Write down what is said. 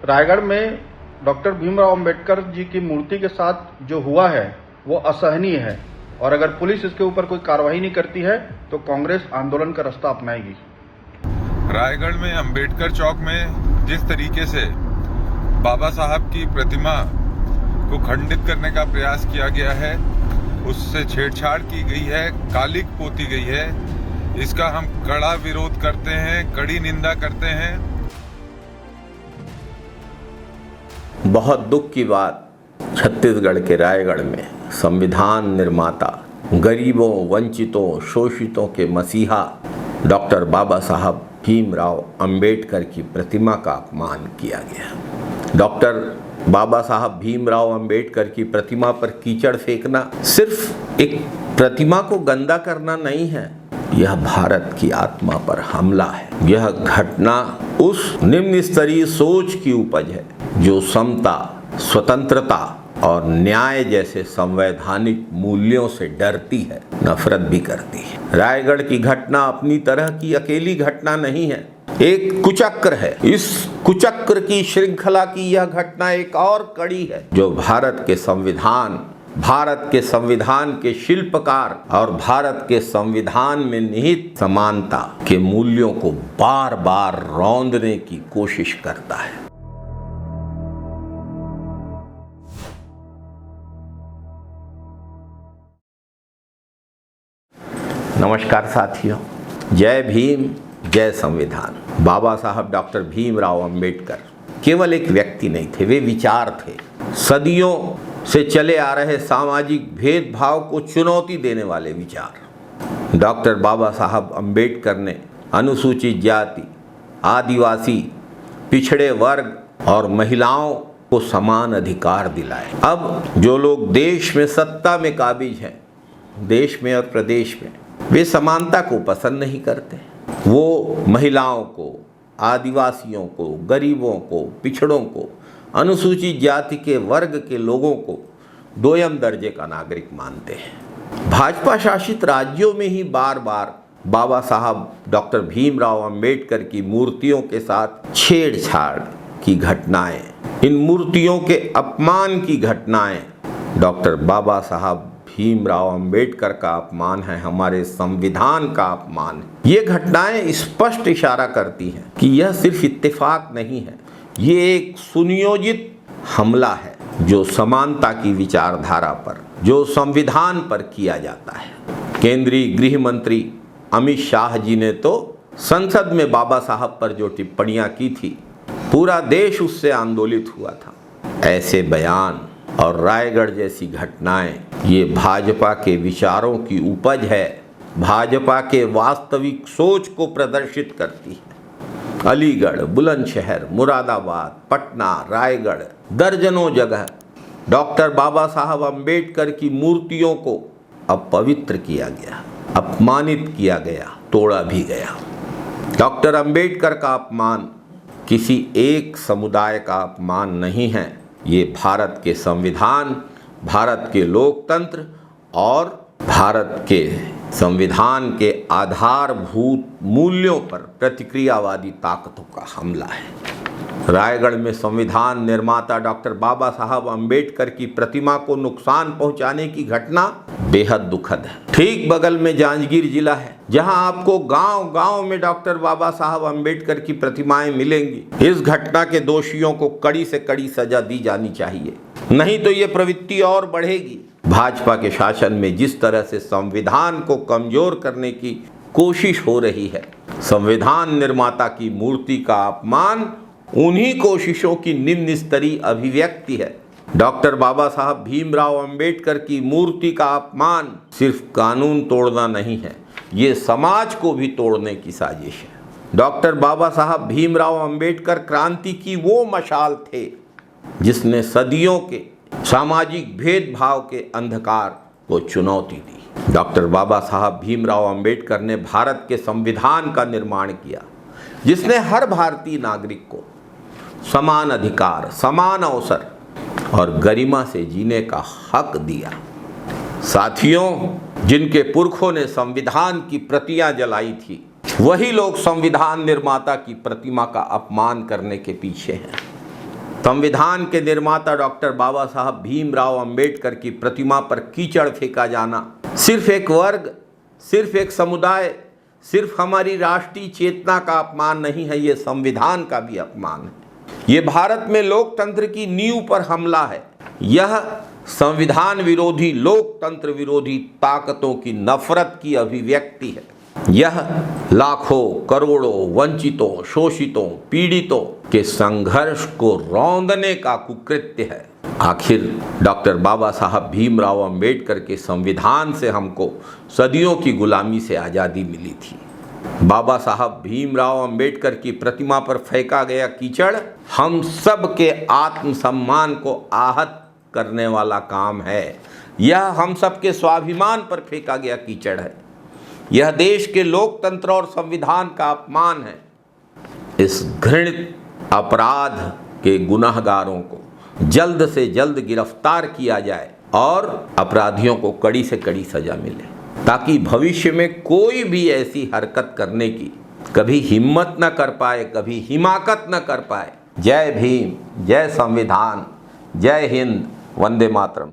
रायगढ़ में डॉक्टर भीमराव अंबेडकर जी की मूर्ति के साथ जो हुआ है वो असहनीय है और अगर पुलिस इसके ऊपर कोई कार्रवाई नहीं करती है तो कांग्रेस आंदोलन का रास्ता अपनाएगी। रायगढ़ में अंबेडकर चौक में जिस तरीके से बाबा साहब की प्रतिमा को खंडित करने का प्रयास किया गया है, उससे छेड़छाड़ की गई है, कालिक पोती गई है, इसका हम कड़ा विरोध करते हैं, कड़ी निंदा करते हैं। बहुत दुख की बात, छत्तीसगढ़ के रायगढ़ में संविधान निर्माता, गरीबों, वंचितों, शोषितों के मसीहा डॉक्टर बाबा साहब भीमराव अंबेडकर की प्रतिमा का अपमान किया गया। डॉक्टर बाबा साहब भीमराव अंबेडकर की प्रतिमा पर कीचड़ फेंकना सिर्फ एक प्रतिमा को गंदा करना नहीं है, यह भारत की आत्मा पर हमला है। यह घटना उस निम्न स्तरीय सोच की उपज है जो समता, स्वतंत्रता और न्याय जैसे संवैधानिक मूल्यों से डरती है, नफरत भी करती है। रायगढ़ की घटना अपनी तरह की अकेली घटना नहीं है, एक कुचक्र है। इस कुचक्र की श्रृंखला की यह घटना एक और कड़ी है जो भारत के संविधान के शिल्पकार और भारत के संविधान में निहित समानता के मूल्यों को बार बार रौंदने की कोशिश करता है। नमस्कार साथियों, जय भीम, जय संविधान। बाबा साहब डॉक्टर भीमराव अंबेडकर केवल एक व्यक्ति नहीं थे, वे विचार थे। सदियों से चले आ रहे सामाजिक भेदभाव को चुनौती देने वाले विचार। डॉक्टर बाबा साहब अंबेडकर ने अनुसूचित जाति, आदिवासी, पिछड़े वर्ग और महिलाओं को समान अधिकार दिलाए। अब जो लोग देश में सत्ता में काबिज हैं, देश में और प्रदेश में, वे समानता को पसंद नहीं करते। वो महिलाओं को, आदिवासियों को, गरीबों को, पिछड़ों को, अनुसूचित जाति के वर्ग के लोगों को दोयम दर्जे का नागरिक मानते हैं। भाजपा शासित राज्यों में ही बार बार बाबा साहब डॉक्टर भीमराव अंबेडकर की मूर्तियों के साथ छेड़छाड़ की घटनाएं, इन मूर्तियों के अपमान की घटनाएं डॉक्टर बाबा साहब भीमराव अंबेडकर का अपमान है, हमारे संविधान का अपमान है। ये घटनाएं स्पष्ट इशारा करती हैं कि यह सिर्फ इत्तेफाक नहीं है, ये एक सुनियोजित हमला है जो समानता की विचारधारा पर, जो संविधान पर किया जाता है। केंद्रीय गृह मंत्री अमित शाह जी ने तो संसद में बाबा साहब पर जो टिप्पणियां की थी, पूरा देश उससे आंदोलित हुआ था। ऐसे बयान और रायगढ़ जैसी घटनाएं ये भाजपा के विचारों की उपज है, भाजपा के वास्तविक सोच को प्रदर्शित करती है। अलीगढ़, बुलंदशहर, मुरादाबाद, पटना, रायगढ़, दर्जनों जगह डॉक्टर बाबा साहब अंबेडकर की मूर्तियों को अपवित्र किया गया, अपमानित किया गया, तोड़ा भी गया। डॉक्टर अंबेडकर का अपमान किसी एक समुदाय का अपमान नहीं है, ये भारत के संविधान, भारत के लोकतंत्र और भारत के संविधान के आधारभूत मूल्यों पर प्रतिक्रियावादी ताकतों का हमला है। रायगढ़ में संविधान निर्माता डॉक्टर बाबा साहब अंबेडकर की प्रतिमा को नुकसान पहुंचाने की घटना बेहद दुखद है। ठीक बगल में जांजगीर जिला है, जहां आपको गांव-गांव में डॉक्टर बाबा साहब अंबेडकर की प्रतिमाएं मिलेंगी। इस घटना के दोषियों को कड़ी से कड़ी सजा दी जानी चाहिए, नहीं तो ये प्रवृत्ति और बढ़ेगी। भाजपा के शासन में जिस तरह से संविधान को कमजोर करने की कोशिश हो रही है, संविधान निर्माता की मूर्ति का अपमान उन्हीं कोशिशों की निम्न स्तरीय अभिव्यक्ति है। डॉक्टर बाबा साहब भीमराव अंबेडकर की मूर्ति का अपमान सिर्फ कानून तोड़ना नहीं है, ये समाज को भी तोड़ने की साजिश है। डॉक्टर बाबा साहब भीमराव अंबेडकर क्रांति की वो मशाल थे जिसने सदियों के सामाजिक भेदभाव के अंधकार को चुनौती दी। डॉक्टर बाबा साहब भीमराव अंबेडकर ने भारत के संविधान का निर्माण किया, जिसने हर भारतीय नागरिक को समान अधिकार, समान अवसर और गरिमा से जीने का हक दिया। साथियों, जिनके पुरखों ने संविधान की प्रतियां जलाई थी, वही लोग संविधान निर्माता की प्रतिमा का अपमान करने के पीछे हैं। संविधान के निर्माता डॉक्टर बाबा साहब भीमराव अंबेडकर की प्रतिमा पर कीचड़ फेंका जाना सिर्फ एक वर्ग, सिर्फ एक समुदाय, सिर्फ हमारी राष्ट्रीय चेतना का अपमान नहीं है, ये संविधान का भी अपमान है। ये भारत में लोकतंत्र की नींव पर हमला है। यह संविधान विरोधी, लोकतंत्र विरोधी ताकतों की नफरत की अभिव्यक्ति है। यह लाखों, करोड़ों वंचितों, शोषितों, पीड़ितों के संघर्ष को रौंदने का कुकृत्य है। आखिर डॉक्टर बाबा साहब भीमराव अंबेडकर के संविधान से हमको सदियों की गुलामी से आज़ादी मिली थी। बाबा साहब भीमराव अंबेडकर की प्रतिमा पर फेंका गया कीचड़ हम सब के आत्मसम्मान को आहत करने वाला काम है। यह हम सब के स्वाभिमान पर फेंका गया कीचड़ है। यह देश के लोकतंत्र और संविधान का अपमान है। इस घृणित अपराध के गुनहगारों को जल्द से जल्द गिरफ्तार किया जाए और अपराधियों को कड़ी से कड़ी सजा मिले, ताकि भविष्य में कोई भी ऐसी हरकत करने की कभी हिम्मत न कर पाए, कभी हिमाकत न कर पाए। जय भीम, जय संविधान, जय हिंद, वंदे मातरम।